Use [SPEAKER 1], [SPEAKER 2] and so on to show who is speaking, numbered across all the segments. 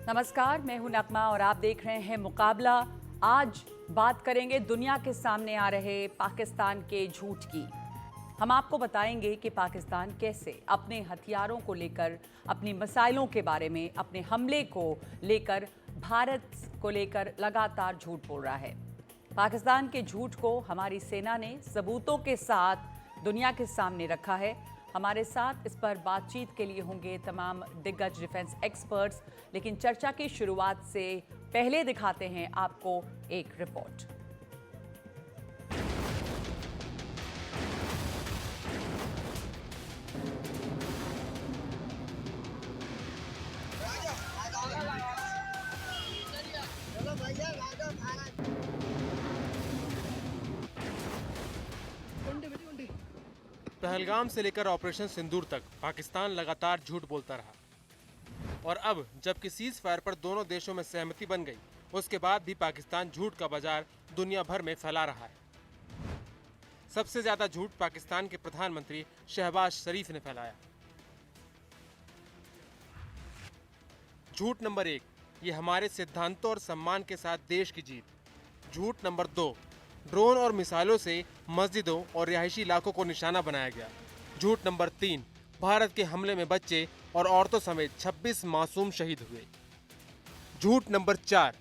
[SPEAKER 1] नमस्कार, मैं हूं नगमा और आप देख रहे हैं मुकाबला। आज बात करेंगे दुनिया के सामने आ रहे पाकिस्तान के झूठ की। हम आपको बताएंगे कि पाकिस्तान कैसे अपने हथियारों को लेकर, अपनी मिसाइलों के बारे में, अपने हमले को लेकर, भारत को लेकर लगातार झूठ बोल रहा है। पाकिस्तान के झूठ को हमारी सेना ने सबूतों के साथ दुनिया के सामने रखा है। हमारे साथ इस पर बातचीत के लिए होंगे तमाम दिग्गज डिफेंस एक्सपर्ट्स, लेकिन चर्चा की शुरुआत से पहले दिखाते हैं आपको एक रिपोर्ट।
[SPEAKER 2] पहलगाम से लेकर ऑपरेशन सिंदूर तक पाकिस्तान लगातार झूठ बोलता रहा और अब जबकि सीज फायर पर दोनों देशों में सहमति बन गई, उसके बाद भी पाकिस्तान झूठ का बाजार दुनिया भर में फैला रहा है। सबसे ज्यादा झूठ पाकिस्तान के प्रधानमंत्री शहबाज शरीफ ने फैलाया। झूठ नंबर 1, ये हमारे सिद्धांतों और सम्मान के साथ देश की जीत। झूठ नंबर 2, ड्रोन और मिसाइलों से मस्जिदों और रिहायशी इलाकों को निशाना बनाया गया। झूठ नंबर 3, भारत के हमले में बच्चे और औरतों समेत 26 मासूम शहीद हुए। झूठ नंबर 4,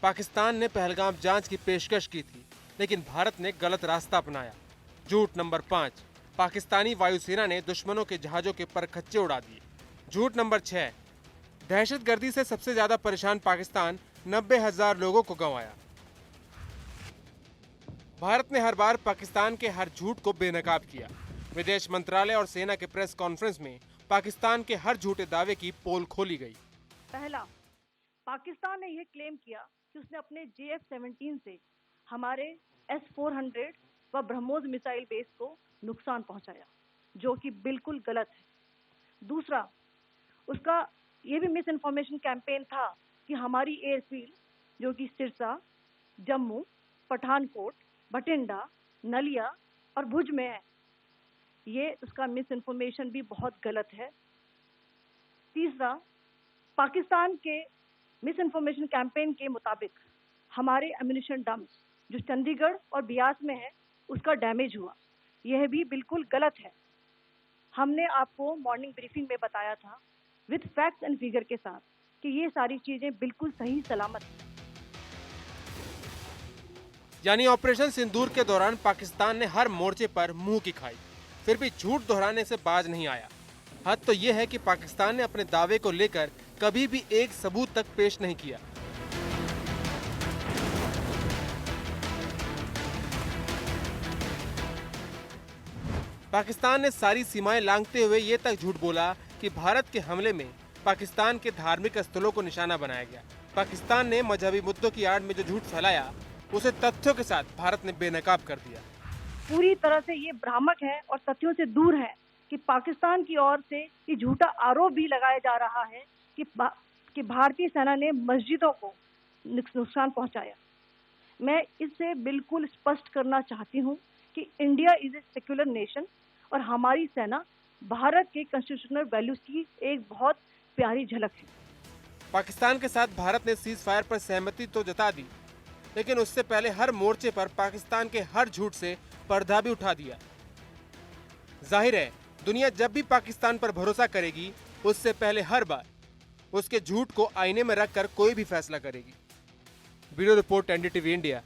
[SPEAKER 2] पाकिस्तान ने पहलगाम जांच की पेशकश की थी, लेकिन भारत ने गलत रास्ता अपनाया। झूठ नंबर 5, पाकिस्तानी वायुसेना ने दुश्मनों के जहाजों के परखच्चे उड़ा दिए। झूठ नंबर 6, दहशतगर्दी से सबसे ज्यादा परेशान पाकिस्तान, 90,000 लोगों को गंवाया। भारत ने हर बार पाकिस्तान के हर झूठ को बेनकाब किया। विदेश मंत्रालय और सेना के प्रेस कॉन्फ्रेंस में पाकिस्तान के हर झूठे दावे की पोल खोली गई।
[SPEAKER 3] पहला, पाकिस्तान ने यह क्लेम किया कि उसने अपने JF-17 से हमारे S-400 व ब्रह्मोस मिसाइल बेस को नुकसान पहुंचाया, जो कि बिल्कुल गलत है। दूसरा, उसका यह भी मिस इन्फॉर्मेशन कैंपेन था कि हमारी एयरफील्ड जो कि सिरसा, जम्मू, पठानकोट, बठिंडा, नलिया और भुज में है, ये उसका मिस इन्फॉर्मेशन भी बहुत गलत है। तीसरा, पाकिस्तान के मिस इन्फॉर्मेशन कैंपेन के मुताबिक हमारे एम्यूनिशन डंप्स जो चंडीगढ़ और बियास में है, उसका डैमेज हुआ, यह भी बिल्कुल गलत है। हमने आपको मॉर्निंग ब्रीफिंग में बताया था विद फैक्ट्स एंड फिगर के साथ कि ये सारी चीजें बिल्कुल सही सलामत हैं।
[SPEAKER 2] यानी ऑपरेशन सिंदूर के दौरान पाकिस्तान ने हर मोर्चे पर मुंह की खाई, फिर भी झूठ दोहराने से बाज नहीं आया। हद तो यह है कि पाकिस्तान ने अपने दावे को लेकर कभी भी एक सबूत तक पेश नहीं किया। पाकिस्तान ने सारी सीमाएं लांघते हुए ये तक झूठ बोला कि भारत के हमले में पाकिस्तान के धार्मिक स्थलों को निशाना बनाया गया। पाकिस्तान ने मजहबी मुद्दों की आड़ में जो झूठ फैलाया, उसे तथ्यों के साथ भारत ने बेनकाब कर दिया।
[SPEAKER 3] पूरी तरह से ये भ्रामक है और तथ्यों से दूर है कि पाकिस्तान की ओर से ये झूठा आरोप भी लगाया जा रहा है कि भारतीय सेना ने मस्जिदों को नुकसान पहुंचाया। मैं इससे बिल्कुल स्पष्ट करना चाहती हूं कि India is a secular nation और हमारी सेना भारत के कॉन्स्टिट्यूशनल वैल्यूज की एक बहुत प्यारी झलक है।
[SPEAKER 2] पाकिस्तान के साथ भारत ने सीज फायर पर सहमति तो जता दी, लेकिन उससे पहले हर मोर्चे पर पाकिस्तान के हर झूठ से पर्दा भी उठा दिया। जाहिर है, दुनिया जब भी पाकिस्तान पर भरोसा करेगी, उससे पहले हर बार उसके झूठ को आईने में रखकर कोई भी फैसला करेगी। Bureau report, NDTV India.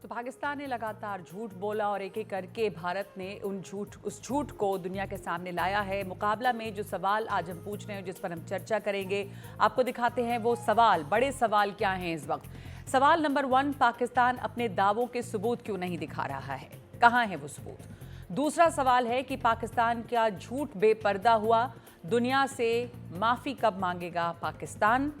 [SPEAKER 1] तो पाकिस्तान ने लगातार झूठ बोला और एक एक करके भारत ने उस झूठ को दुनिया के सामने लाया है। मुकाबला में जो सवाल आज हम पूछ रहे हैं, जिस पर हम चर्चा करेंगे, आपको दिखाते हैं वो सवाल। बड़े सवाल क्या हैं इस वक्त? सवाल नंबर 1, पाकिस्तान अपने दावों के सबूत क्यों नहीं दिखा रहा है? कहाँ है वो सबूत? दूसरा सवाल है कि पाकिस्तान का झूठ बेपर्दा हुआ, दुनिया से माफी कब मांगेगा पाकिस्तान?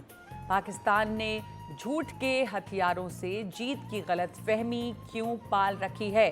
[SPEAKER 1] पाकिस्तान ने झूठ के हथियारों से जीत की गलतफहमी क्यों पाल रखी है?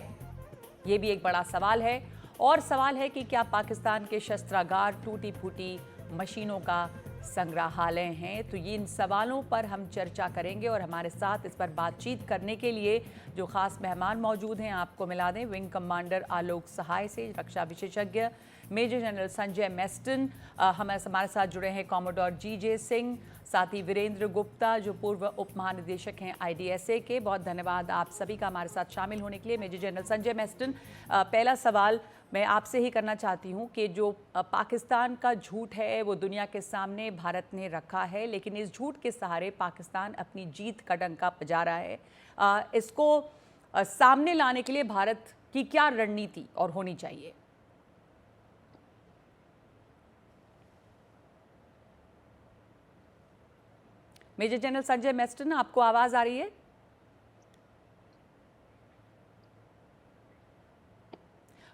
[SPEAKER 1] ये भी एक बड़ा सवाल है। और सवाल है कि क्या पाकिस्तान के शस्त्रागार टूटी फूटी मशीनों का संग्रहालय हैं। तो ये इन सवालों पर हम चर्चा करेंगे और हमारे साथ इस पर बातचीत करने के लिए जो खास मेहमान मौजूद हैं आपको मिला दें। विंग कमांडर आलोक सहाय से रक्षा विशेषज्ञ मेजर जनरल संजय मेस्टन हमारे साथ जुड़े हैं। कॉमोडोर जी.जे. सिंह, साथ ही वीरेंद्र गुप्ता जो पूर्व उप महानिदेशक हैं IDSA के। बहुत धन्यवाद आप सभी का हमारे साथ शामिल होने के लिए। मेजर जनरल संजय मेस्टन, पहला सवाल मैं आपसे ही करना चाहती हूं कि जो पाकिस्तान का झूठ है वो दुनिया के सामने भारत ने रखा है, लेकिन इस झूठ के सहारे पाकिस्तान अपनी जीत का डंका बजा रहा है। इसको सामने लाने के लिए भारत की क्या रणनीति और होनी चाहिए? मेजर जनरल संजय मेस्टन, आपको आवाज आ रही है?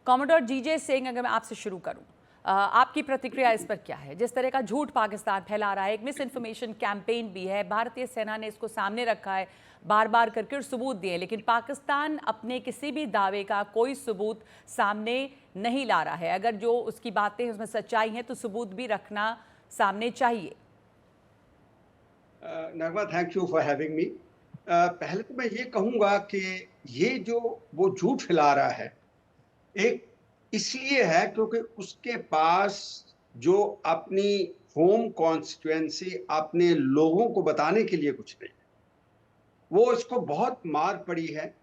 [SPEAKER 1] कॉमोडोर जी.जे. सिंह, अगर मैं आपसे शुरू करूं, आपकी प्रतिक्रिया इस पर क्या है? जिस तरह का झूठ पाकिस्तान फैला रहा है, एक मिस इन्फॉर्मेशन कैंपेन भी है, भारतीय सेना ने इसको सामने रखा है बार बार करके और सबूत दिए, लेकिन पाकिस्तान अपने किसी भी दावे का कोई सबूत सामने नहीं ला रहा है। अगर जो उसकी बातें उसमें सच्चाई है तो सबूत भी रखना सामने चाहिए।
[SPEAKER 4] Nagma, thank you for having me. पहले तो मैं ये कहूंगा कि ये जो वो झूठ फैला रहा है, एक इसलिए है क्योंकि उसके पास जो अपनी होम कॉन्स्टिट्यूएंसी अपने लोगों को बताने के लिए कुछ नहीं, वो इसको बहुत मार पड़ी है।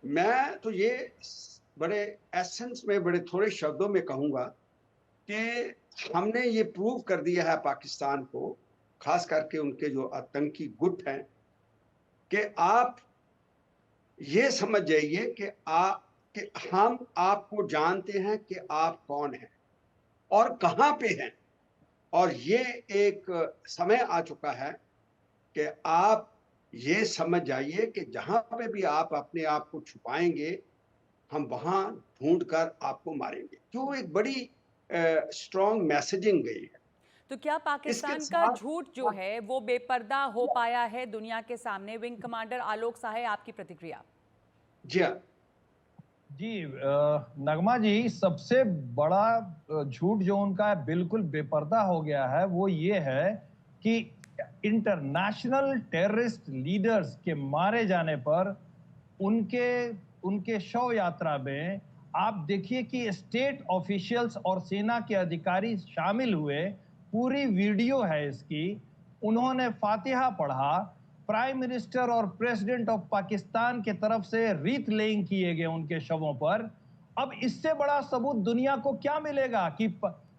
[SPEAKER 4] मैं तो ये बड़े एसेंस में, बड़े थोड़े शब्दों में कहूंगा कि हमने ये प्रूव कर दिया है पाकिस्तान को, खास करके उनके जो आतंकी गुट हैं, कि आप ये समझ जाइए कि हम आपको जानते हैं कि आप कौन हैं और कहां पे हैं। और ये एक समय आ चुका है कि आप ये समझ जाइए कि जहां पे भी आप अपने आप को छुपाएंगे, हम वहां ढूंढकर आपको मारेंगे। जो एक बड़ी स्ट्रॉन्ग मैसेजिंग गई है।
[SPEAKER 1] तो क्या पाकिस्तान का झूठ जो है वो बेपर्दा हो पाया है दुनिया के सामने? विंग कमांडर आलोक सहाय, आपकी प्रतिक्रिया?
[SPEAKER 4] जी हाँ
[SPEAKER 5] जी, नगमा जी, सबसे बड़ा झूठ जो उनका बिल्कुल बेपर्दा हो गया है वो ये है कि इंटरनेशनल टेररिस्ट लीडर्स के मारे जाने पर उनके उनके शव यात्रा में आप देखिए कि स्टेट ऑफिशियल्स और सेना के अधिकारी शामिल हुए। पूरी वीडियो है इसकी। उन्होंने फातिहा पढ़ा। प्राइम मिनिस्टर और प्रेसिडेंट ऑफ पाकिस्तान के तरफ से रीत लेइंग किए गए उनके शवों पर। अब इससे बड़ा सबूत दुनिया को क्या मिलेगा कि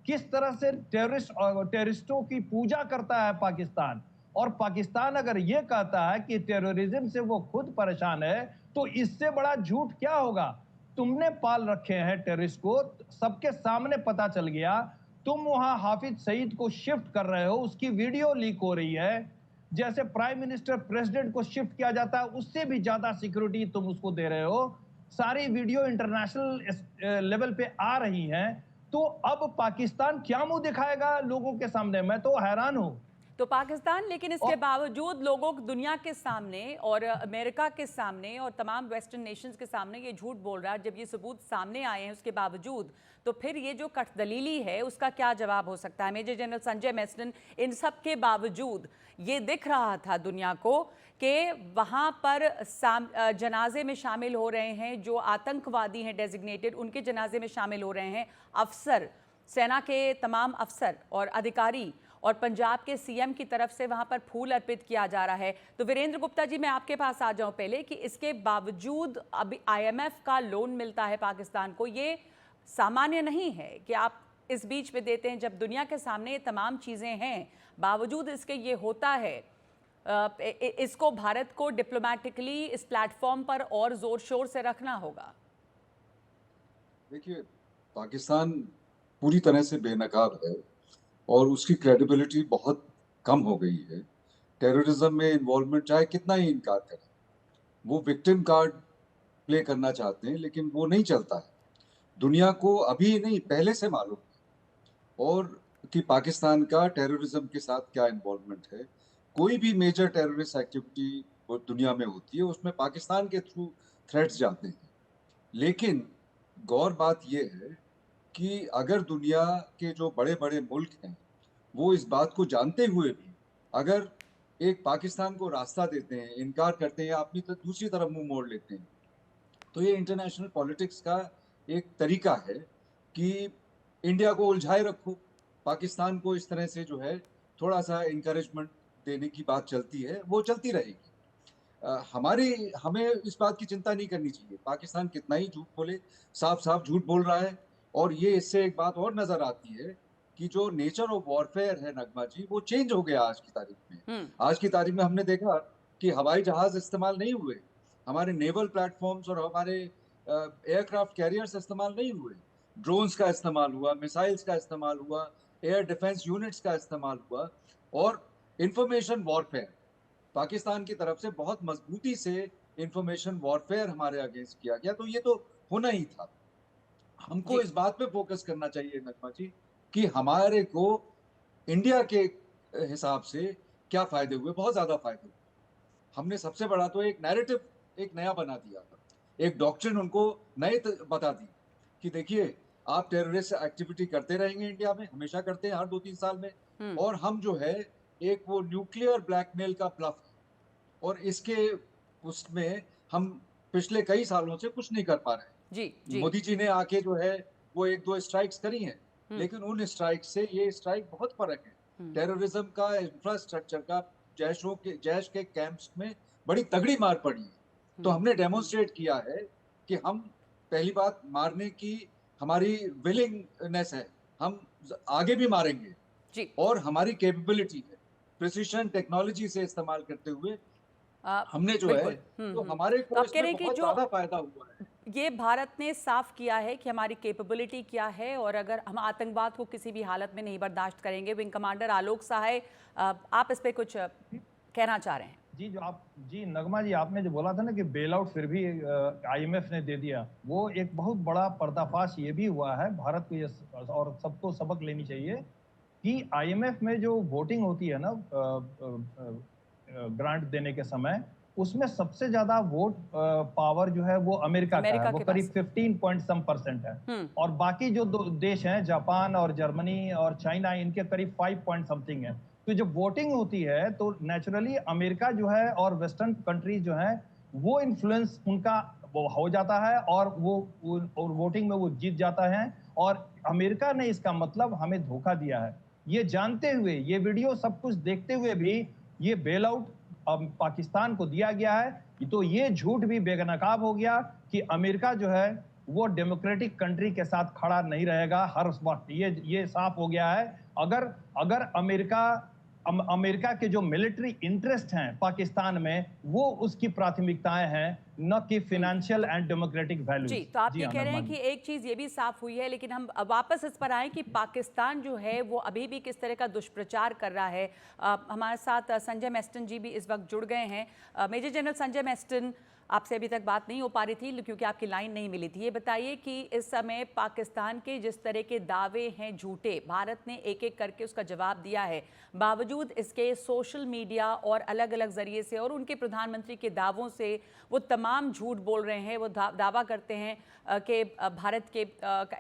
[SPEAKER 5] किस तरह से टेररिस्टों की पूजा करता है पाकिस्तान। और पाकिस्तान अगर ये कहता है कि टेररिज्म से वो खुद परेशान है, तो इससे बड़ा झूठ क्या होगा? तुमने पाल रखे हैं टेररिस्ट को, सबके सामने पता चल गया। तुम वहां हाफिज सईद को शिफ्ट कर रहे हो, उसकी वीडियो लीक हो रही है। जैसे प्राइम मिनिस्टर प्रेसिडेंट को शिफ्ट किया जाता है, उससे भी ज्यादा सिक्योरिटी तुम उसको दे रहे हो। सारी वीडियो इंटरनेशनल लेवल पे आ रही हैं। तो अब पाकिस्तान क्या मुंह दिखाएगा लोगों के सामने? मैं तो हैरान हूं।
[SPEAKER 1] तो पाकिस्तान लेकिन इसके बावजूद लोगों दुनिया के सामने और अमेरिका के सामने और तमाम वेस्टर्न नेशंस के सामने ये झूठ बोल रहा है। जब ये सबूत सामने आए हैं उसके बावजूद, तो फिर ये जो कठदलीली है उसका क्या जवाब हो सकता है? मेजर जनरल संजय मेस्टन, इन सब के बावजूद ये दिख रहा था दुनिया को कि वहाँ पर जनाजे में शामिल हो रहे हैं जो आतंकवादी हैं डेजिग्नेटेड, उनके जनाजे में शामिल हो रहे हैं अफसर, सेना के तमाम अफसर और अधिकारी, और पंजाब के CM की तरफ से वहां पर फूल अर्पित किया जा रहा है। तो वीरेंद्र गुप्ता जी, मैं आपके पास आ जाऊं पहले कि इसके बावजूद अभी IMF का लोन मिलता है पाकिस्तान को, ये सामान्य नहीं है कि आप इस बीच में देते हैं जब दुनिया के सामने ये तमाम चीज़ें हैं, बावजूद इसके ये होता है। इसको भारत को डिप्लोमेटिकली इस प्लेटफॉर्म पर और जोर शोर से रखना होगा।
[SPEAKER 6] देखिए, पाकिस्तान पूरी तरह से बेनकाब है और उसकी क्रेडिबिलिटी बहुत कम हो गई है। टेररिज्म में इन्वॉल्वमेंट चाहे कितना ही इनकार करें, वो विक्टिम कार्ड प्ले करना चाहते हैं, लेकिन वो नहीं चलता है। दुनिया को अभी नहीं, पहले से मालूम है और कि पाकिस्तान का टेररिज्म के साथ क्या इन्वॉल्वमेंट है। कोई भी मेजर टेररिस्ट एक्टिविटी वो दुनिया में होती है, उसमें पाकिस्तान के थ्रू थ्रेट्स जाते हैं। लेकिन गौर बात यह है कि अगर दुनिया के जो बड़े बड़े मुल्क हैं वो इस बात को जानते हुए भी अगर एक पाकिस्तान को रास्ता देते हैं, इनकार करते हैं या अपनी दूसरी तरफ मुंह मोड़ लेते हैं, तो ये इंटरनेशनल पॉलिटिक्स का एक तरीका है कि इंडिया को उलझाए रखो, पाकिस्तान को इस तरह से जो है थोड़ा सा इंकरेजमेंट देने की बात चलती है, वो चलती रहेगी। हमें इस बात की चिंता नहीं करनी चाहिए, पाकिस्तान कितना ही झूठ बोले, साफ साफ झूठ बोल रहा है। और ये इससे एक बात और नजर आती है कि जो नेचर ऑफ वॉरफेयर है नगमा जी, वो चेंज हो गया आज की तारीख में। आज की तारीख में हमने देखा कि हवाई जहाज इस्तेमाल नहीं हुए, हमारे नेवल प्लेटफॉर्म्स और हमारे एयरक्राफ्ट कैरियर्स इस्तेमाल नहीं हुए, ड्रोन्स का इस्तेमाल हुआ, मिसाइल्स का इस्तेमाल हुआ, एयर डिफेंस यूनिट्स का इस्तेमाल हुआ। और इंफॉर्मेशन वॉरफेयर पाकिस्तान की तरफ से बहुत मजबूती से इंफॉर्मेशन वॉरफेयर हमारे अगेंस्ट किया गया, तो ये तो होना ही था। हमको इस बात पे फोकस करना चाहिए नगमा जी कि हमारे को इंडिया के हिसाब से क्या फायदे हुए, बहुत ज्यादा फायदे हुए। हमने सबसे बड़ा तो एक नैरेटिव एक नया बना दिया था, एक डॉक्ट्रिन उनको नए बता दी कि देखिए आप टेररिस्ट एक्टिविटी करते रहेंगे इंडिया में, हमेशा करते हैं हर 2-3 साल में, और हम जो है एक वो न्यूक्लियर ब्लैकमेल का ब्लफ, और इसके उसमें हम पिछले कई सालों से कुछ नहीं कर पा रहे हैं।
[SPEAKER 1] जी
[SPEAKER 6] मोदी जी ने आके जो है वो 1-2 स्ट्राइक्स करी हैं, लेकिन उन स्ट्राइक से ये स्ट्राइक बहुत फर्क है। टेररिज्म का इंफ्रास्ट्रक्चर का जैश के कैंप्स में बड़ी तगड़ी मार पड़ी है। तो हमने डेमोन्स्ट्रेट किया है कि हम पहली बात मारने की हमारी विलिंगनेस है, हम आगे भी मारेंगे
[SPEAKER 1] जी।
[SPEAKER 6] और हमारी कैपेबिलिटी है प्रिसिशन टेक्नोलॉजी से इस्तेमाल करते हुए हमने जो है तो हमारे को
[SPEAKER 1] आप कह रहे हैं कि
[SPEAKER 6] बहुत
[SPEAKER 1] जो
[SPEAKER 6] ज्यादा फायदा हुआ है।
[SPEAKER 1] ये भारत ने साफ किया है कि हमारी कैपेबिलिटी क्या है और अगर हम आतंकवाद को किसी भी हालत में नहीं बर्दाश्त करेंगे। विंग कमांडर आलोक सहाय, आप इस पे कुछ कहना चाह रहे हैं?
[SPEAKER 5] जी नगमा जी, आपने जो बोला था ना कि बेल आउट फिर भी आईएमएफ ने दे दिया, वो एक बहुत बड़ा पर्दाफाश ये भी हुआ है। भारत को ये और सबको सबक लेनी चाहिए कि आईएमएफ में जो वोटिंग होती है ना ग्रांट देने के समय, उसमें सबसे ज्यादा वोट पावर जो है वो अमेरिका का है, वो करीब 15 पॉइंट सम परसेंट है। और बाकी जो दो देश हैं, जापान और जर्मनी और चाइना, इनके करीब 5 पॉइंट समथिंग है। तो जब वोटिंग होती है तो नेचुरली अमेरिका जो है और वेस्टर्न कंट्रीज जो है वो इन्फ्लुएंस उनका वो हो जाता है और और वोटिंग में वो जीत जाता है। और अमेरिका ने इसका मतलब हमें धोखा दिया है, ये जानते हुए, ये वीडियो सब कुछ देखते हुए भी ये बेल आउट पाकिस्तान को दिया गया है। तो ये झूठ भी बेनकाब हो गया कि अमेरिका जो है वो डेमोक्रेटिक कंट्री के साथ खड़ा नहीं रहेगा हर वक्त। ये साफ हो गया है। अगर अमेरिका के जो मिलिट्री इंटरेस्ट हैं पाकिस्तान में, वो उसकी प्राथमिकताएं हैं, न कि फाइनेंशियल एंड डेमोक्रेटिक वैल्यूज।
[SPEAKER 1] जी, तो आप ये कह रहे हैं कि एक चीज ये भी साफ हुई है, लेकिन हम वापस इस पर आए कि पाकिस्तान जो है वो अभी भी किस तरह का दुष्प्रचार कर रहा है। हमारे साथ संजय मेस्टन जी भी इस वक्त जुड़ गए हैं। मेजर जनरल संजय मेस्टन, आपसे अभी तक बात नहीं हो पा रही थी क्योंकि आपकी लाइन नहीं मिली थी। ये बताइए कि इस समय पाकिस्तान के जिस तरह के दावे हैं झूठे, भारत ने एक एक करके उसका जवाब दिया है, बावजूद इसके सोशल मीडिया और अलग अलग जरिए से और उनके प्रधानमंत्री के दावों से वो तमाम झूठ बोल रहे हैं। वो दावा करते हैं कि भारत के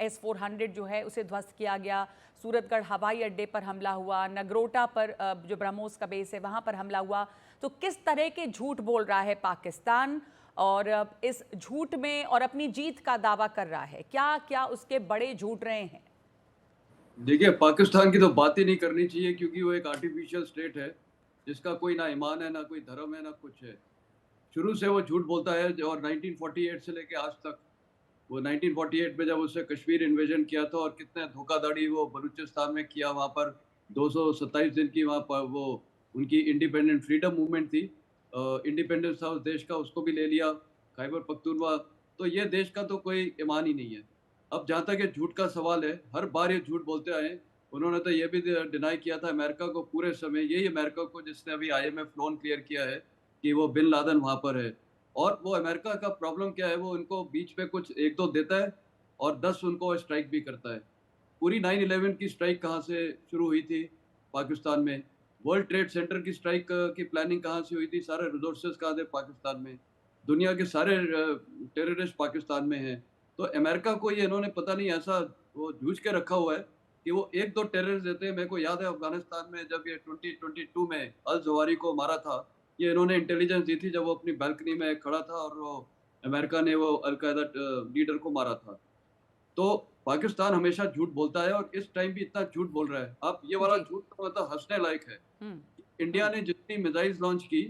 [SPEAKER 1] S-400 जो है उसे ध्वस्त किया गया, सूरतगढ़ हवाई अड्डे पर हमला हुआ, नगरोटा पर जो ब्रह्मोस का बेस है वहाँ पर हमला हुआ। तो किस तरह के झूठ बोल रहा है पाकिस्तान और इस झूठ में और अपनी जीत का दावा कर रहा है, क्या क्या उसके बड़े झूठ रहे हैं?
[SPEAKER 7] देखिए, पाकिस्तान की तो बात ही नहीं करनी चाहिए क्योंकि वो एक आर्टिफिशियल स्टेट है जिसका कोई ना ईमान है, ना कोई धर्म है, ना कुछ है। शुरू से वो झूठ बोलता है और 1948 से लेके आज तक, वो 1948 में जब उसने कश्मीर इन्वेजन किया था और कितने धोखाधड़ी वो बलूचिस्तान में किया, वहाँ पर 227 दिन की वहाँ पर वो उनकी इंडिपेंडेंट फ्रीडम मूवमेंट थी, इंडिपेंडेंस था उस देश का, उसको भी ले लिया, खैबर पख्तूनवा। तो ये देश का तो कोई ईमान ही नहीं है। अब जहाँ तक ये झूठ का सवाल है, हर बार ये झूठ बोलते आए। उन्होंने तो ये भी डिनाई किया था अमेरिका को पूरे समय, यही अमेरिका को जिसने अभी IMF लोन क्लियर किया है कि वो बिन लादेन वहाँ पर है। और वो अमेरिका का प्रॉब्लम क्या है, वो उनको बीच पे कुछ 1-2 देता है और 10 उनको स्ट्राइक भी करता है। पूरी 9/11 की स्ट्राइक कहाँ से शुरू हुई थी पाकिस्तान में, वर्ल्ड ट्रेड सेंटर की स्ट्राइक की प्लानिंग कहाँ से हुई थी, सारे रिसोर्सेज कहाँ थे पाकिस्तान में, दुनिया के सारे टेररिस्ट पाकिस्तान में हैं। तो अमेरिका को ये इन्होंने पता नहीं ऐसा वो जूझ के रखा हुआ है कि वो एक दो टेररिस्ट देते हैं। मेरे को याद है अफगानिस्तान में जब ये 2022 में अल जवारी को मारा था, ये इन्होंने इंटेलिजेंस दी थी जब वो अपनी बालकनी में खड़ा था और वो अमेरिका ने वो अलकायदा लीडर को मारा था। तो पाकिस्तान हमेशा झूठ बोलता है और इस टाइम भी इतना झूठ बोल रहा है। अब ये वाला
[SPEAKER 1] जी।
[SPEAKER 7] झूठ तो मतलब हंसने लायक है।
[SPEAKER 1] हम्म।
[SPEAKER 7] इंडिया ने जितनी मिसाइल्स लॉन्च की,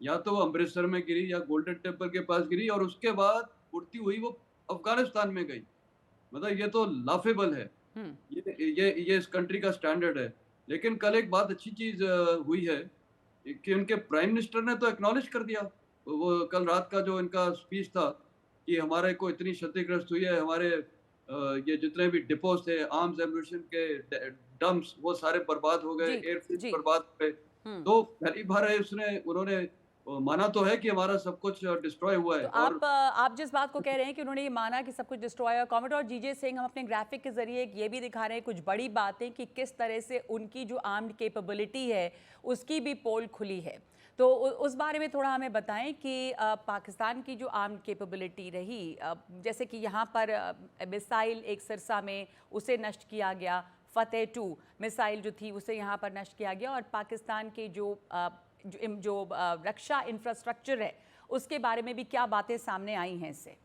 [SPEAKER 7] या तो वो अमृतसर में गिरी या गोल्डन टेम्पल के पास गिरी, और उसके बाद उड़ती हुई वो अफगानिस्तान में गई। मतलब ये तो लाफेबल है।
[SPEAKER 1] हम्म।
[SPEAKER 7] ये इस कंट्री का स्टैंडर्ड है। लेकिन कल एक बात अच्छी चीज हुई है कि उनके प्राइम मिनिस्टर ने तो एक्नॉलेज कर दिया। वो कल रात का जो इनका स्पीच था कि हमारे को इतनी क्षतिग्रस्त हुई है, हमारे ये जितने भी डिपोज थे आर्म्स एम्यूनिशन के डम्प्स, वो सारे बर्बाद हो गए,
[SPEAKER 1] जी।
[SPEAKER 7] एयरफील्ड
[SPEAKER 1] जी।
[SPEAKER 7] बर्बाद हो गए।
[SPEAKER 1] हम्म।
[SPEAKER 7] तो पहली बार है उन्होंने माना तो है कि हमारा सब कुछ डिस्ट्रॉय हुआ है।
[SPEAKER 1] तो
[SPEAKER 7] और
[SPEAKER 1] आप जिस बात को कह रहे हैं कि उन्होंने ये माना कि सब कुछ डिस्ट्रॉय है, कॉमेडोर जीजे सिंह हम अपने ग्राफिक के जरिए एक ये भी दिखा रहे हैं कुछ बड़ी बातें कि किस तरह से उनकी जो आर्म्ड कैपेबिलिटी है उसकी भी पोल खुली है। तो उस बारे में थोड़ा हमें बताएं कि पाकिस्तान की जो आर्म्ड कैपेबिलिटी रही, जैसे कि यहाँ पर मिसाइल एक सिरसा में उसे नष्ट किया गया, फतेह 2 मिसाइल जो थी उसे यहाँ पर नष्ट किया गया, और पाकिस्तान के जो रक्षा इंफ्रास्ट्रक्चर है उसके बारे में भी क्या बातें सामने आई हैं इससे?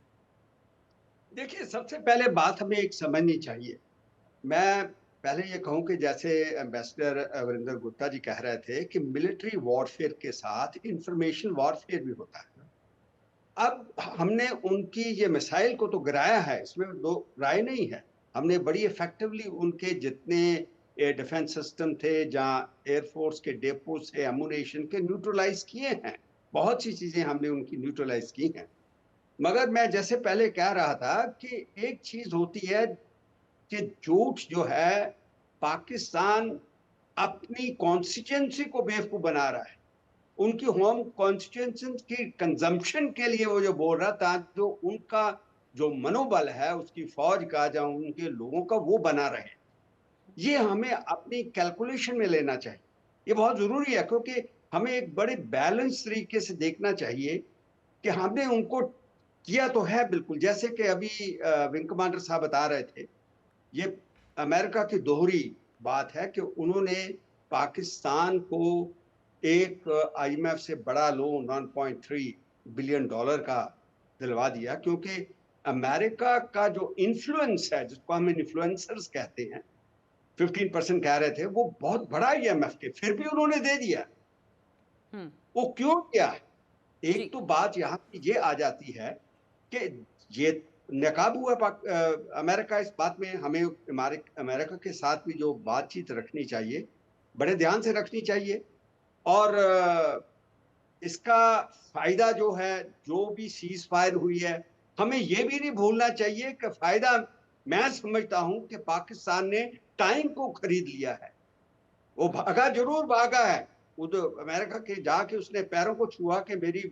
[SPEAKER 4] देखिए, सबसे पहले बात हमें एक समझनी चाहिए। मैं पहले ये कहूँ कि जैसे एम्बेसडर अमरिंदर गुप्ता जी कह रहे थे कि मिलिट्री वॉरफेयर के साथ इंफॉर्मेशन वॉरफेयर भी होता है। अब हमने उनकी ये मिसाइल को तो गिराया है, इसमें दो राय नहीं है। हमने बड़ी इफेक्टिवली उनके जितने एयर डिफेंस सिस्टम थे, जहाँ एयरफोर्स के डेपो से एमुनेशन के न्यूट्रलाइज किए हैं। बहुत सी चीजें हमने उनकी न्यूट्रलाइज की हैं। मगर मैं जैसे पहले कह रहा था कि एक चीज होती है कि झूठ जो है, पाकिस्तान अपनी कॉन्स्टिट्यूंसी को बेवकूफ बना रहा है। उनकी होम कॉन्स्टिट्यूंसी की कंजम्पशन के लिए वो जो बोल रहा था, जो उनका जो मनोबल है उसकी फौज का, जहाँ उनके लोगों का, वो बना रहे। ये हमें अपनी कैलकुलेशन में लेना चाहिए। ये बहुत जरूरी है, क्योंकि हमें एक बड़े बैलेंस तरीके से देखना चाहिए कि हमने उनको किया तो है बिल्कुल, जैसे कि अभी विंग कमांडर साहब बता रहे थे। ये अमेरिका की दोहरी बात है कि उन्होंने पाकिस्तान को एक आईएमएफ से बड़ा लोन 1.3 बिलियन डॉलर का दिलवा दिया, क्योंकि अमेरिका का जो इन्फ्लुएंस है, जिसको हम इन्फ्लुएंसर्स कहते हैं, 15% कह रहे थे, वो बहुत बड़ा आईएमएफ के, फिर भी उन्होंने दे दिया। वो क्यों किया?
[SPEAKER 1] जी।
[SPEAKER 4] एक तो बात यहाँ पे ये आ जाती है कि ये नकाब हुआ अमेरिका इस बात में। हमें हमारे अमेरिका के साथ भी जो बातचीत रखनी चाहिए, बड़े ध्यान से रखनी चाहिए। और इसका फायदा जो है, जो भी सीज फायर हुई है, हमें ये भी नहीं भूलना चाहिए कि फायदा, मैं समझता हूं कि पाकिस्तान ने टाइम को खरीद लिया है। वो भागा, जरूर भागा है। वो तो अमेरिका के जाके उसने पैरों को छुआ के मेरी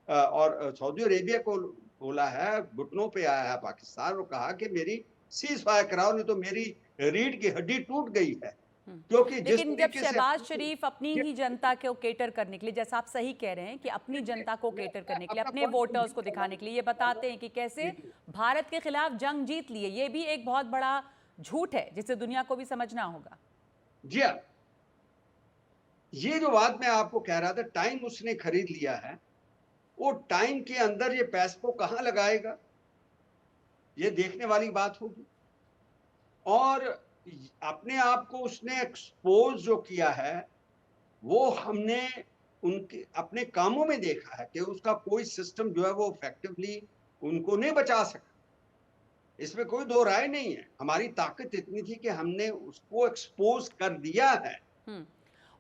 [SPEAKER 4] और सऊदी अरेबिया को बोला है, घुटनों पे आया है पाकिस्तान, और कहा कि मेरी सीज फायर कराओ, नहीं तो मेरी रीढ़ की हड्डी टूट गई है। क्योंकि जिस
[SPEAKER 1] लेकिन जब
[SPEAKER 4] तरीके से
[SPEAKER 1] शहबाज शरीफ अपनी ही जनता को केटर करने के लिए, जैसा आप सही कह रहे हैं कि अपनी जनता को केटर करने के लिए, अपने वोटर्स को दिखाने के लिए ये बताते हैं कि कैसे भारत के खिलाफ जंग जीत लिए, ये भी एक बहुत बड़ा झूठ है जिसे दुनिया को भी समझना होगा।
[SPEAKER 4] जी हाँ, ये जो बात मैं आपको कह रहा था, टाइम उसने खरीद लिया है। वो टाइम के अंदर ये पैसे को कहाँ लगाएगा, ये देखने वाली बात होगी। और अपने आप को उसने एक्सपोज जो किया है, वो हमने उनके अपने कामों में देखा है कि उसका कोई सिस्टम जो है वो इफेक्टिवली उनको नहीं बचा सका। इसमें कोई दो राय नहीं है। हमारी ताकत इतनी थी कि हमने उसको एक्सपोज कर दिया है।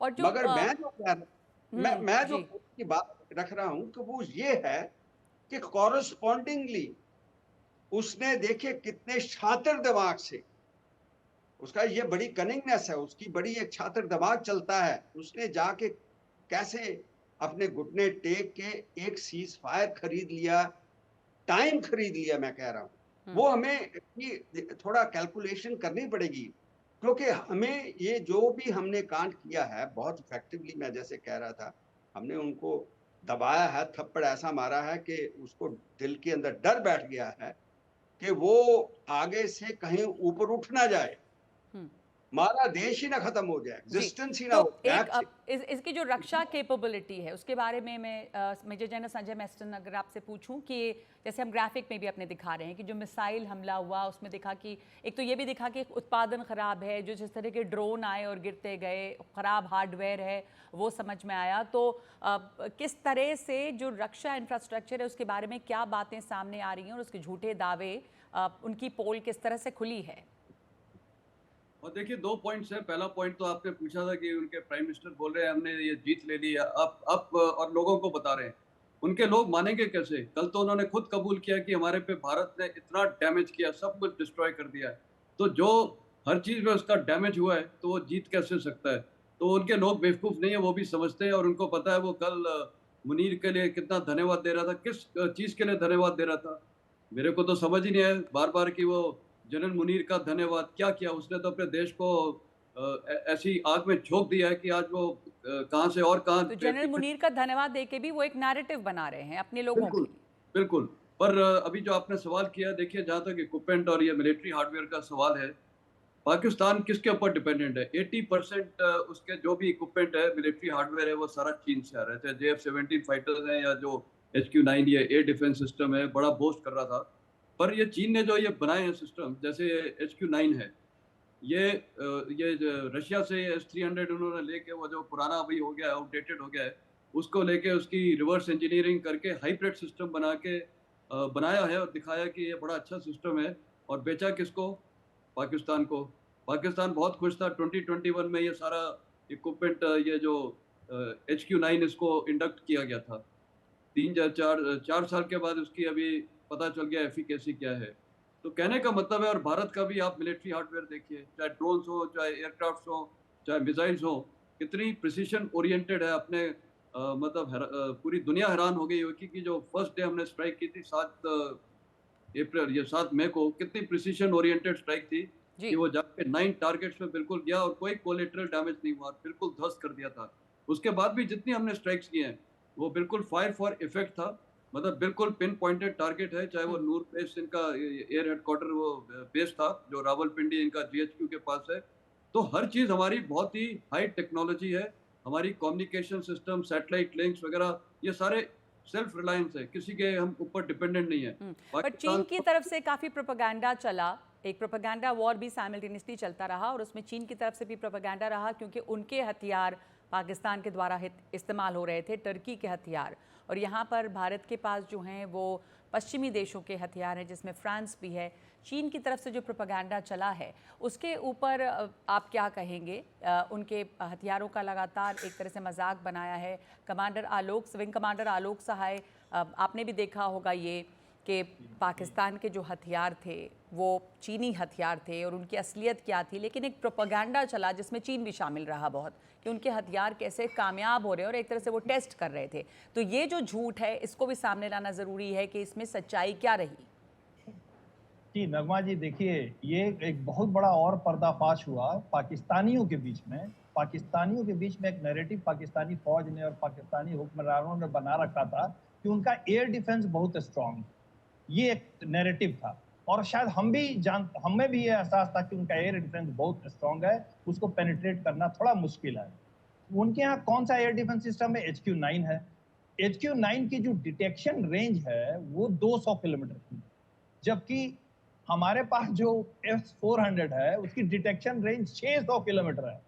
[SPEAKER 1] और जो
[SPEAKER 4] मगर मैं जो कह रहा, मैं जो
[SPEAKER 1] जी।
[SPEAKER 4] की बात रख रहा हूं कि वो ये है कि कॉरस्पॉन्डिंगली उसने, देखिए कितने शातिर दिमाग से, उसका ये बड़ी कनिंगनेस है, उसकी बड़ी एक छात्र दिमाग चलता है। उसने जाके कैसे अपने घुटने टेक के एक सीज फायर खरीद लिया, टाइम खरीद लिया। मैं कह रहा हूं वो हमें थोड़ा कैलकुलेशन करनी पड़ेगी, क्योंकि हमें ये जो भी हमने कांड किया है बहुत इफेक्टिवली, मैं जैसे कह रहा था, हमने उनको दबाया है, थप्पड़ ऐसा मारा है कि उसको दिल के अंदर डर बैठ गया है कि वो आगे से कहीं ऊपर उठ ना जाए। हमारा देश ही ना खत्म हो जाए,
[SPEAKER 1] जी,
[SPEAKER 4] एग्जिस्टेंस ही ना
[SPEAKER 1] तो
[SPEAKER 4] हो जाए।
[SPEAKER 1] एक इसकी जो रक्षा कैपेबिलिटी है उसके बारे में मैं मेजर जनरल संजय मेस्टन अगर आपसे पूछूं कि जैसे हम ग्राफिक में भी अपने दिखा रहे हैं कि जो मिसाइल हमला हुआ उसमें दिखा कि एक तो ये भी दिखा कि उत्पादन खराब है, जो जिस तरह के ड्रोन आए और गिरते गए, खराब हार्डवेयर है, वो समझ में आया। तो किस तरह से जो रक्षा इंफ्रास्ट्रक्चर है उसके बारे में क्या बातें सामने आ रही हैं और उसके झूठे दावे, उनकी पोल किस तरह से खुली है?
[SPEAKER 7] और देखिए, 2 पॉइंट्स हैं। पहला पॉइंट तो आपने पूछा था कि उनके प्राइम मिनिस्टर बोल रहे हैं हमने ये जीत ले ली, अब और लोगों को बता रहे हैं। उनके लोग मानेंगे कैसे? कल तो उन्होंने खुद कबूल किया कि हमारे पे भारत ने इतना डैमेज किया, सब कुछ डिस्ट्रॉय कर दिया है। तो जो हर चीज़ में उसका डैमेज हुआ है, तो वो जीत कैसे सकता है? तो उनके लोग बेवकूफ़ नहीं है, वो भी समझते हैं और उनको पता है वो कल मुनीर के लिए कितना धन्यवाद दे रहा था, किस चीज़ के लिए धन्यवाद दे रहा था। मेरे को तो समझ ही नहीं आया बार-बार कि वो जनरल मुनीर का धन्यवाद क्या किया? उसने तो अपने देश को ऐसी आग में झोंक दिया है कि आज वो कहाँ से और कहाँ
[SPEAKER 1] तो जनरल मुनीर का धन्यवाद देके भी वो एक नैरेटिव बना रहे हैं अपने लोगों के
[SPEAKER 7] बिल्कुल,
[SPEAKER 1] लिए।
[SPEAKER 7] बिल्कुल। पर अभी जो आपने सवाल किया, देखिए जहाँ तक इक्विपमेंट और ये मिलिट्री हार्डवेयर का सवाल है, पाकिस्तान किसके ऊपर डिपेंडेंट है? 80% उसके जो भी इक्विपमेंट है, मिलिट्री हार्डवेयर है, वो सारा चीन से आ रहा है। चाहे JF-17 फाइटर्स हैं या जो HQ-9 ये एयर डिफेंस सिस्टम है, बड़ा बोस्ट कर रहा था। पर ये चीन ने जो ये बनाए हैं सिस्टम, जैसे HQ-9 है, ये रशिया से S-300 उन्होंने लेके वो जो पुराना अभी हो गया है, आउटडेटेड हो गया है, उसको लेके उसकी रिवर्स इंजीनियरिंग करके हाइब्रिड सिस्टम बना के बनाया है और दिखाया कि ये बड़ा अच्छा सिस्टम है और बेचा किसको? पाकिस्तान को। पाकिस्तान बहुत खुश था 2021 में ये सारा इक्विपमेंट ये जो HQ-9 इसको इंडक्ट किया गया था। 4 साल के बाद उसकी अभी पता चल गया एफिकेसी क्या है। तो कहने का मतलब है, और भारत का भी आप मिलिट्री हार्डवेयर देखिए, चाहे ड्रोन्स हो, चाहे एयरक्राफ्ट्स हो, चाहे मिसाइल्स हो, कितनी प्रिसिशन ओरिएंटेड है। अपने मतलब पूरी दुनिया हैरान हो गई होगी कि जो फर्स्ट डे हमने स्ट्राइक की थी 7 मई को, कितनी प्रिसिशन ओरिएंटेड स्ट्राइक थी
[SPEAKER 1] जी।
[SPEAKER 7] कि वो जाके 9 टारगेट्स पे बिल्कुल गया और कोई कोलेटरल डैमेज नहीं हुआ, बिल्कुल ध्वस्त कर दिया था। उसके बाद भी जितनी हमने स्ट्राइक्स किए हैं, वो बिल्कुल फायर फॉर इफेक्ट था। मतलब बिल्कुल पिन पॉइंटेड टारगेट है, चाहे वो नूर बेस इनका एयर हेडक्वार्टर वो बेस था जो रावलपिंडी इनका GHQ के पास है। तो हर चीज़ हमारी बहुत ही हाई टेक्नोलॉजी है। हमारी कम्युनिकेशन सिस्टम, सैटेलाइट लिंक्स वगैरह, ये सारे सेल्फ रिलायंस है, किसी के हम ऊपर डिपेंडेंट नहीं है।
[SPEAKER 1] पर चीन की तरफ से काफ़ी प्रोपेगेंडा चला, एक प्रोपेगेंडा वॉर भी साइमल्टेनियसली चलता रहा और उसमें चीन की तरफ से भी प्रोपेगेंडा रहा क्योंकि उनके हथियार पाकिस्तान के द्वारा इस्तेमाल हो रहे थे, टर्की के हथियार। और यहाँ पर भारत के पास जो हैं वो पश्चिमी देशों के हथियार हैं जिसमें फ्रांस भी है। चीन की तरफ से जो प्रोपेगेंडा चला है उसके ऊपर आप क्या कहेंगे? उनके हथियारों का लगातार एक तरह से मजाक बनाया है। कमांडर आलोक, विंग कमांडर आलोक सहाय, आपने भी देखा होगा ये कि पाकिस्तान के जो हथियार थे वो चीनी हथियार थे और उनकी असलियत क्या थी, लेकिन एक प्रोपेगेंडा चला जिसमें चीन भी शामिल रहा बहुत कि उनके हथियार कैसे कामयाब हो रहे हैं और एक तरह से वो टेस्ट कर रहे थे। तो ये जो झूठ है इसको भी सामने लाना ज़रूरी है कि इसमें सच्चाई क्या रही।
[SPEAKER 5] जी नगमा जी, देखिए ये एक बहुत बड़ा और पर्दाफाश हुआ पाकिस्तानियों के बीच में। पाकिस्तानियों के बीच में एक नैरेटिव पाकिस्तानी फौज ने और पाकिस्तानी हुक्मरानों ने बना रखा था कि उनका एयर डिफेंस बहुत स्ट्रांग, ये एक नैरेटिव था। और शायद हमें भी ये एहसास था कि उनका एयर डिफेंस बहुत स्ट्रांग है, उसको पेनिट्रेट करना थोड़ा मुश्किल है। उनके यहाँ कौन सा एयर डिफेंस सिस्टम है? HQ-9 है। HQ-9 की जो डिटेक्शन रेंज है वो 200 किलोमीटर की, जबकि हमारे पास जो S-400 है उसकी डिटेक्शन रेंज 600 किलोमीटर है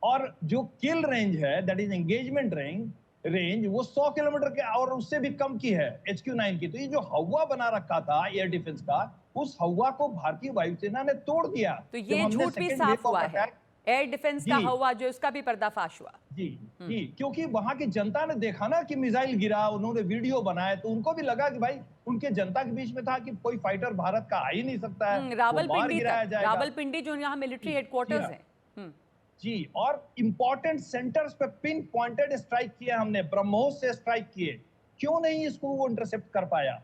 [SPEAKER 5] और जो किल रेंज है, दैट इज एंगेजमेंट रेंज वो 100 किलोमीटर के और उससे भी कम की है HQ-9 की। तो ये जो हवा बना रखा था एयर डिफेंस का, उस हवा को भारतीय वायुसेना ने तोड़ दिया।
[SPEAKER 1] तो ये झूठ भी साफ हुआ है, एयर डिफेंस का हवा जो इसका भी पर्दाफाश हुआ।
[SPEAKER 5] जी जी, क्योंकि वहां की जनता ने देखा ना कि मिसाइल गिरा, उन्होंने वीडियो बनाए, तो उनको भी लगा कि भाई उनके जनता के बीच में था कि कोई फाइटर भारत का आ ही नहीं सकता है,
[SPEAKER 1] रावलपिंडी तक, रावलपिंडी जो यहाँ मिलिट्री हेडक्वार्टर्स है।
[SPEAKER 5] जी, और इंपॉर्टेंट सेंटर्स पे पिन पॉइंटेड स्ट्राइक किया हमने, ब्रह्मोस से स्ट्राइक किए। क्यों नहीं इसको वो इंटरसेप्ट कर पाया?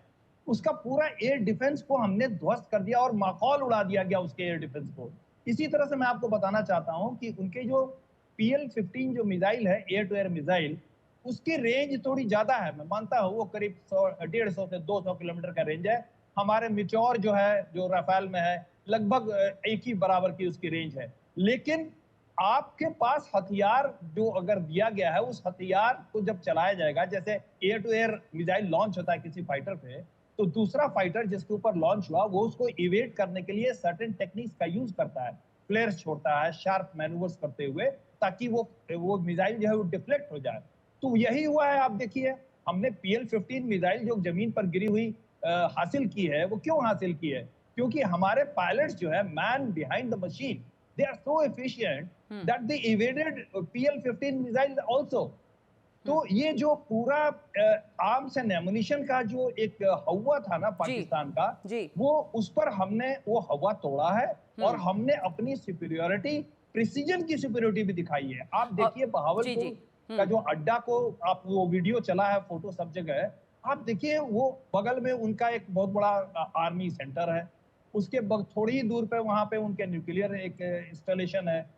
[SPEAKER 5] उसका पूरा एयर डिफेंस को हमने ध्वस्त कर दिया और माखौल उड़ा दिया गया उसके एयर डिफेंस को। इसी तरह से मैं आपको बताना चाहता हूं कि उनके जो PL-15 जो मिसाइल है, एयर टू एयर मिसाइल, उसकी रेंज थोड़ी ज्यादा है। मैं मानता हूं वो करीब 150 से 200 किलोमीटर का रेंज है। हमारे मिचौर जो है, जो राफेल में है, लगभग एक ही बराबर की उसकी रेंज है। लेकिन आपके पास हथियार जो अगर दिया गया है, उस हथियार को जब चलाया जाएगा, जैसे air to air missile launch होता है किसी फाइटर पे, तो दूसरा फाइटर जिसके ऊपर लॉन्च हुआ वो उसको इवेट करने के लिए सर्टेन टेक्निक्स का यूज करता है, फ्लेयर्स छोड़ता है शार्प मैनूवर्स करते हुए, ताकि वो मिसाइल जो है वो डिफ्लेक्ट हो जाए। तो यही हुआ है। आप देखिए, हमने PL-15 मिसाइल जो जमीन पर गिरी हुई हासिल की है, वो क्यों हासिल की है? क्योंकि हमारे पायलट्स जो है, man behind the machine, they are so efficient that they evaded PL-15 missiles also. तो ये जो पूरा आर्म्स एंड एमुनिशन का जो एक हवा था ना पाकिस्तान का,
[SPEAKER 1] जी।
[SPEAKER 5] वो उस पर हमने वो हवा तोड़ा है और हमने अपनी सुपीरियोरिटी, प्रिसीजन की सुपीरियोरिटी भी दिखाई है। आप देखिए
[SPEAKER 1] जी,
[SPEAKER 5] बहावलपुर
[SPEAKER 1] जी।
[SPEAKER 5] का जो अड्डा को, आप वो वीडियो चला है, फोटो सब जगह है, आप देखिए वो बगल में उनका एक बहुत बड़ा आर्मी सेंटर है, उसके थोड़ी ही दूर पे वहां पे उनके न्यूक्लियर एक इंस्टॉलेशन है,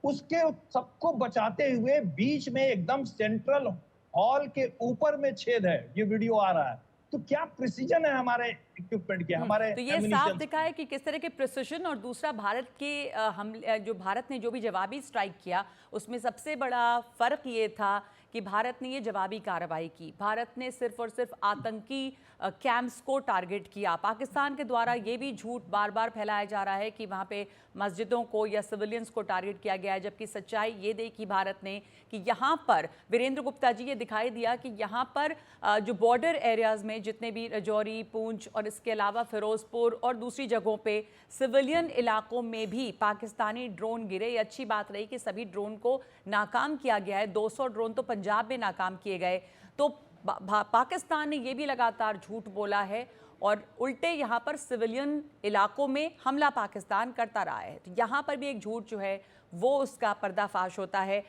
[SPEAKER 5] उसके सबको बचाते हुए बीच में एकदम सेंट्रल हॉल के ऊपर में छेद है। ये वीडियो आ रहा है, तो क्या प्रिसीजन है हमारे इक्विपमेंट के, हमारे
[SPEAKER 1] तो ये साफ
[SPEAKER 5] ammunition
[SPEAKER 1] दिखा है कि किस तरह के प्रिसिशन। और दूसरा, भारत के जो भारत ने जो भी जवाबी स्ट्राइक किया, उसमें सबसे बड़ा फर्क ये था कि भारत ने ये जवाबी कार्रवाई की। भारत ने सिर्फ और सिर्फ आतंकी कैंप्स को टारगेट किया। पाकिस्तान के द्वारा ये भी झूठ बार बार फैलाया जा रहा है कि वहाँ पे मस्जिदों को या सिविलियंस को टारगेट किया गया है, जबकि सच्चाई ये देखी भारत ने कि यहाँ पर, वीरेंद्र गुप्ता जी, ये दिखाई दिया कि यहाँ पर जो बॉर्डर एरियाज़ में जितने भी रजौरी, पूंछ और इसके अलावा फिरोजपुर और दूसरी जगहों पे सिविलियन इलाकों में भी पाकिस्तानी ड्रोन गिरे। ये अच्छी बात रही कि सभी ड्रोन को नाकाम किया गया है। 200 ड्रोन तो पंजाब में नाकाम किए गए। तो पाकिस्तान ने ये भी लगातार झूठ बोला है और उल्टे यहाँ पर सिविलियन इलाकों में हमला पाकिस्तान करता रहा है। तो यहाँ पर भी एक झूठ जो है वो उसका पर्दाफाश होता है।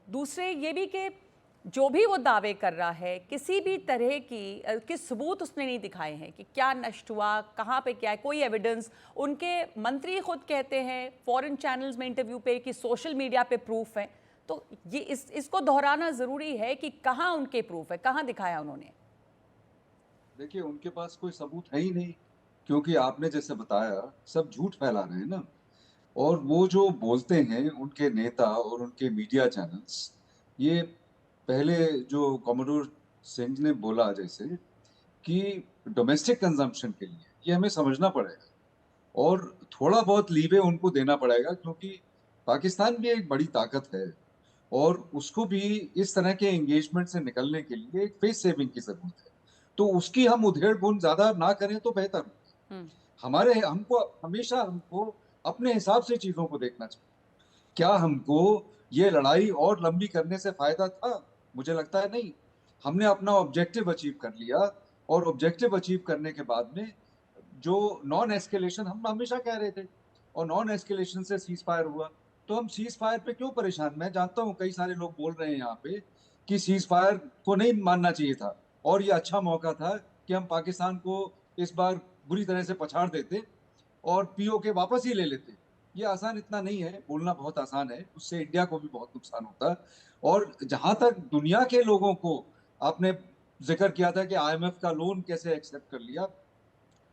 [SPEAKER 1] दूसरे ये भी कि जो भी वो दावे कर रहा है, किसी भी तरह की सबूत उसने नहीं दिखाए हैं कि क्या नष्ट हुआ, कहाँ पे क्या है, कोई एविडेंस। उनके मंत्री खुद कहते हैं फॉरेन चैनल्स में इंटरव्यू पे कि सोशल मीडिया पे प्रूफ है। तो ये इसको दोहराना ज़रूरी है कि कहाँ उनके प्रूफ है, कहाँ दिखाया उन्होंने।
[SPEAKER 6] देखिए, उनके पास कोई सबूत है ही नहीं, क्योंकि आपने जैसे बताया सब झूठ फैला रहे हैं ना। और वो जो बोलते हैं उनके नेता और उनके मीडिया चैनल्स, ये पहले जो कॉमोडोर सिंह ने बोला जैसे कि डोमेस्टिक कंजम्पशन के लिए, ये हमें समझना पड़ेगा और थोड़ा बहुत लीवे उनको देना पड़ेगा, क्योंकि पाकिस्तान भी एक बड़ी ताकत है और उसको भी इस तरह के एंगेजमेंट से निकलने के लिए एक फेस सेविंग की जरूरत है। तो उसकी हम उधेड़ बुन ज्यादा ना करें तो बेहतर होगा। हमको अपने हिसाब से चीजों को देखना चाहिए। क्या हमको ये लड़ाई और लंबी करने से फायदा था? मुझे लगता है नहीं। हमने अपना ऑब्जेक्टिव अचीव कर लिया और ऑब्जेक्टिव अचीव करने के बाद में जो नॉन एस्केलेशन हम हमेशा कह रहे थे और नॉन एस्केलेशन से सीज फायर हुआ, तो हम सीज फायर पे क्यों परेशान? मैं जानता हूँ कई सारे लोग बोल रहे हैं यहाँ पे कि सीज फायर को नहीं मानना चाहिए था और ये अच्छा मौका था कि हम पाकिस्तान को इस बार बुरी तरह से पछाड़ देते और POK वापस ही ले लेते। ये आसान इतना नहीं है, बोलना बहुत आसान है, उससे इंडिया को भी बहुत नुकसान होता है। और जहां तक दुनिया के लोगों को, आपने जिक्र किया था कि IMF का लोन कैसे एक्सेप्ट कर लिया,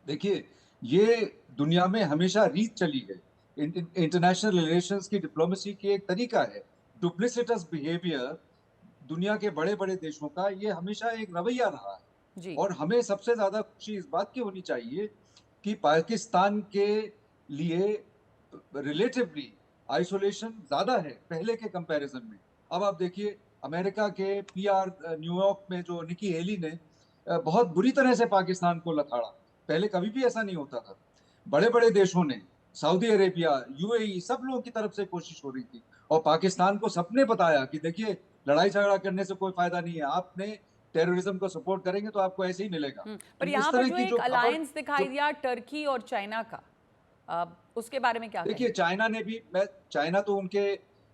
[SPEAKER 6] देखिए ये दुनिया में हमेशा रीत चली है। इंटरनेशनल रिलेशंस की डिप्लोमेसी की एक तरीका है। डुप्लिसिटस बिहेवियर दुनिया के बड़े बड़े देशों का ये हमेशा एक रवैया रहा है
[SPEAKER 1] जी।
[SPEAKER 6] और हमें सबसे ज्यादा खुशी इस बात की होनी चाहिए कि पाकिस्तान के लिए रिलेटिवली आइसोलेशन ज्यादा है पहले के कंपैरिजन में। अब आप देखिए अमेरिका के PR न्यूयॉर्क में जो निकी हेली ने बहुत बुरी तरह से पाकिस्तान को लताड़ा। पहले कभी भी ऐसा नहीं होता था। बड़े बड़े देशों ने, सऊदी अरेबिया, UAE, सब लोगों की तरफ से कोशिश हो रही थी और पाकिस्तान को सबने बताया कि देखिए लड़ाई झगड़ा करने से कोई फायदा नहीं है, आपने टेररिज्म को सपोर्ट करेंगे तो आपको ऐसे ही मिलेगा।
[SPEAKER 1] पर यहाँ पर जो एक अलायंस दिखाई दिया टर्की और चाइना का, उसके बारे में क्या
[SPEAKER 6] देखिए, चाइना ने भी, चाइना तो उनके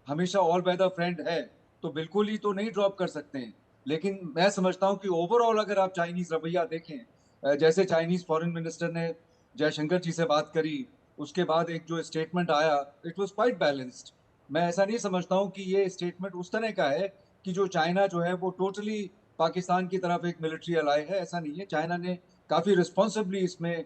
[SPEAKER 6] हमेशा ऑल वेदर फ्रेंड है, तो बिल्कुल ही तो नहीं ड्रॉप कर सकते हैं। लेकिन मैं समझता हूं कि ओवरऑल अगर आप चाइनीज रवैया देखें, जैसे चाइनीज फॉरेन मिनिस्टर ने जयशंकर जी से बात करी, उसके बाद एक जो स्टेटमेंट आया, इट वाज क्वाइट बैलेंस्ड। मैं ऐसा नहीं समझता हूं कि ये स्टेटमेंट उस तरह का है कि जो चाइना जो है वो टोटली पाकिस्तान की तरफ एक मिलिट्री अलाई है, ऐसा नहीं है। चाइना ने काफी रिस्पॉन्सिबली इसमें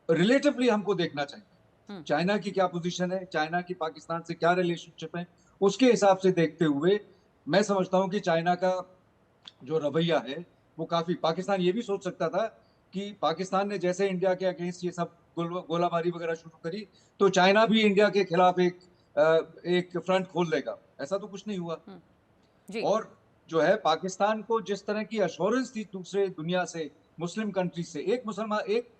[SPEAKER 6] रिलेटिवली हमको देखना चाहिए चाइना की क्या पोजीशन है, चाइना की पाकिस्तान से क्या रिलेशनशिप है, उसके हिसाब से देखते हुए मैं समझता हूं कि चाइना का जो रवैया है वो काफी, पाकिस्तान ये भी सोच सकता था कि पाकिस्तान ने जैसे इंडिया के अगेंस्ट ये सब गोलाबारी वगैरह शुरू करी तो चाइना भी इंडिया के खिलाफ एक फ्रंट खोल देगा, ऐसा तो कुछ नहीं हुआ।
[SPEAKER 1] जी
[SPEAKER 6] और जो है पाकिस्तान को जिस तरह की अश्योरेंस थी दूसरे दुनिया से, मुस्लिम कंट्री से, एक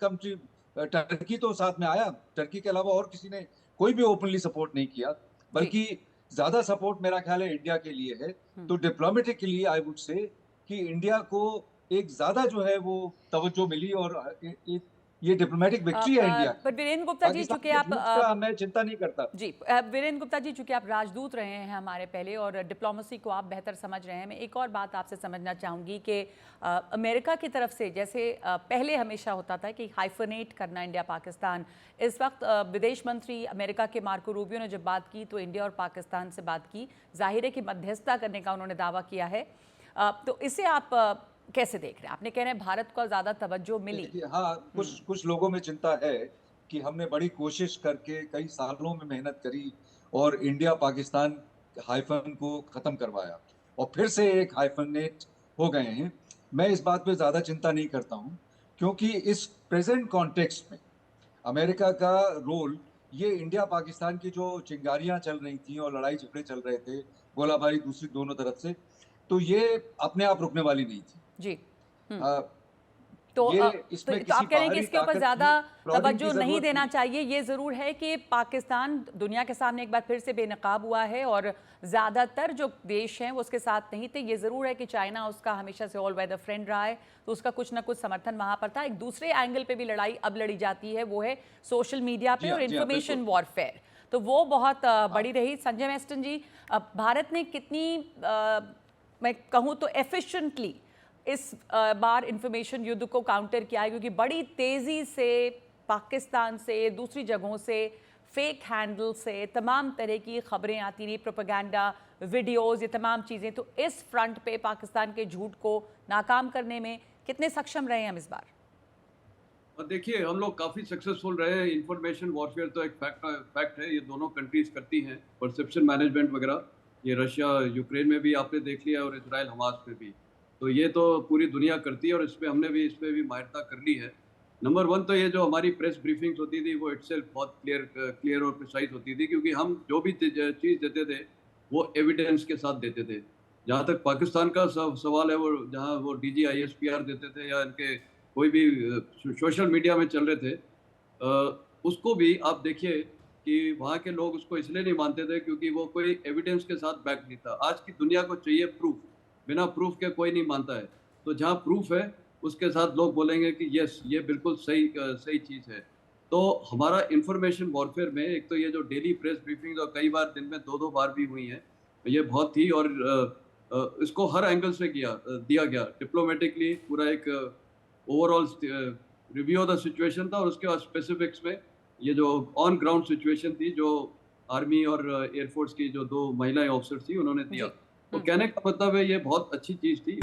[SPEAKER 6] कंट्री टर्की तो साथ में आया, टर्की के अलावा और किसी ने कोई भी ओपनली सपोर्ट नहीं किया, बल्कि ज्यादा सपोर्ट मेरा ख्याल है इंडिया के लिए है। तो डिप्लोमेटिकली आई वुड से कि इंडिया को एक ज्यादा जो है वो तवज्जो मिली और ये डिप्लोमेटिक विक्ट्री है इंडिया की।
[SPEAKER 1] पर वीरेंद्र गुप्ता जी,
[SPEAKER 6] पाकिस्तान
[SPEAKER 1] चूंकि
[SPEAKER 6] के
[SPEAKER 1] आप
[SPEAKER 6] झूठ का मैं चिंता नहीं करता।
[SPEAKER 1] जी वीरेंद्र गुप्ता जी, चूंकि आप राजदूत रहे हैं हमारे पहले और डिप्लोमेसी को आप बेहतर समझ रहे हैं, मैं एक और बात आपसे समझना चाहूँगी कि अमेरिका की तरफ से जैसे पहले हमेशा होता था कि हाइफनेट करना इंडिया पाकिस्तान, इस वक्त विदेश मंत्री अमेरिका के मार्को रूबियो ने जब बात की तो इंडिया और पाकिस्तान से बात की, जाहिर है कि मध्यस्थता करने का उन्होंने दावा किया है। तो इसे आप कैसे देख रहे हैं? आपने कह रहे हैं भारत को ज़्यादा तवज्जो मिली।
[SPEAKER 6] हाँ, कुछ लोगों में चिंता है कि हमने बड़ी कोशिश करके कई सालों में मेहनत करी और इंडिया पाकिस्तान हाइफन को खत्म करवाया और फिर से एक हाइफनेट हो गए हैं। मैं इस बात पे ज्यादा चिंता नहीं करता हूँ क्योंकि इस प्रेजेंट कॉन्टेक्स्ट में अमेरिका का रोल, ये इंडिया पाकिस्तान की जो चिंगारियां चल रही थी और लड़ाई झगड़े चल रहे थे, गोलाबारी दूसरी दोनों तरफ से, तो ये अपने आप रुकने वाली नहीं थी
[SPEAKER 1] जी
[SPEAKER 6] तो
[SPEAKER 1] तो आप कह रहे हैं कि इसके ऊपर ज्यादा तवज्जो नहीं देना चाहिए। ये जरूर है कि पाकिस्तान दुनिया के सामने एक बार फिर से बेनकाब हुआ है और ज्यादातर जो देश हैं वो उसके साथ नहीं थे। ये जरूर है कि चाइना उसका हमेशा से ऑल वेदर फ्रेंड रहा है, तो उसका कुछ ना कुछ समर्थन वहां पर था। एक दूसरे एंगल पे भी लड़ाई अब लड़ी जाती है, वो है सोशल मीडिया पे और इंफॉर्मेशन वॉरफेयर, तो वो बहुत बड़ी रही। संजय मेस्टन जी, भारत ने कितनी मैं कहूँ तो एफिशिएंटली इस बार इंफॉर्मेशन युद्ध को काउंटर किया है, क्योंकि बड़ी तेज़ी से पाकिस्तान से, दूसरी जगहों से, फेक हैंडल से तमाम तरह की खबरें आती रही, प्रोपेगेंडा वीडियोस, ये तमाम चीज़ें। तो इस फ्रंट पे पाकिस्तान के झूठ को नाकाम करने में कितने सक्षम रहे हम इस बार?
[SPEAKER 7] और देखिए, हम लोग काफ़ी सक्सेसफुल रहे हैं। इंफॉर्मेशन वॉरफेयर तो एक फैक्ट है, ये दोनों कंट्रीज करती हैं। परसेप्शन मैनेजमेंट वगैरह ये रशिया यूक्रेन में भी आपने देख लिया और इजराइल हमास में भी, तो ये तो पूरी दुनिया करती है और हमने भी इस पर भी माहिरता कर ली है। नंबर 1 तो ये जो हमारी प्रेस ब्रीफिंग्स होती थी वो इटसेल्फ बहुत क्लियर और प्रिसाइज होती थी, क्योंकि हम जो भी चीज़ देते थे वो एविडेंस के साथ देते थे। जहाँ तक पाकिस्तान का सवाल है, वो जहाँ वो DG ISPR देते थे या इनके कोई भी सोशल मीडिया में चल रहे थे, उसको भी आप देखिए कि वहाँ के लोग उसको इसलिए नहीं मानते थे क्योंकि वो कोई एविडेंस के साथ बैक नहीं था। आज की दुनिया को चाहिए प्रूफ, बिना प्रूफ के कोई नहीं मानता है। तो जहाँ प्रूफ है उसके साथ लोग बोलेंगे कि यस ये बिल्कुल सही चीज़ है। तो हमारा इंफॉर्मेशन वॉरफेयर में एक तो ये जो डेली प्रेस ब्रीफिंग और कई बार दिन में 2-2 बार भी हुई हैं, ये बहुत थी और इसको हर एंगल से दिया गया डिप्लोमेटिकली। पूरा एक overall review of the situation था और उसके बाद स्पेसिफिक्स में ये जो ऑन ग्राउंड सिचुएशन थी, जो आर्मी और एयरफोर्स की जो 2 महिलाएं ऑफिसर थी उन्होंने दिया। तो कहने का मतलब है ये बहुत अच्छी चीज़ थी।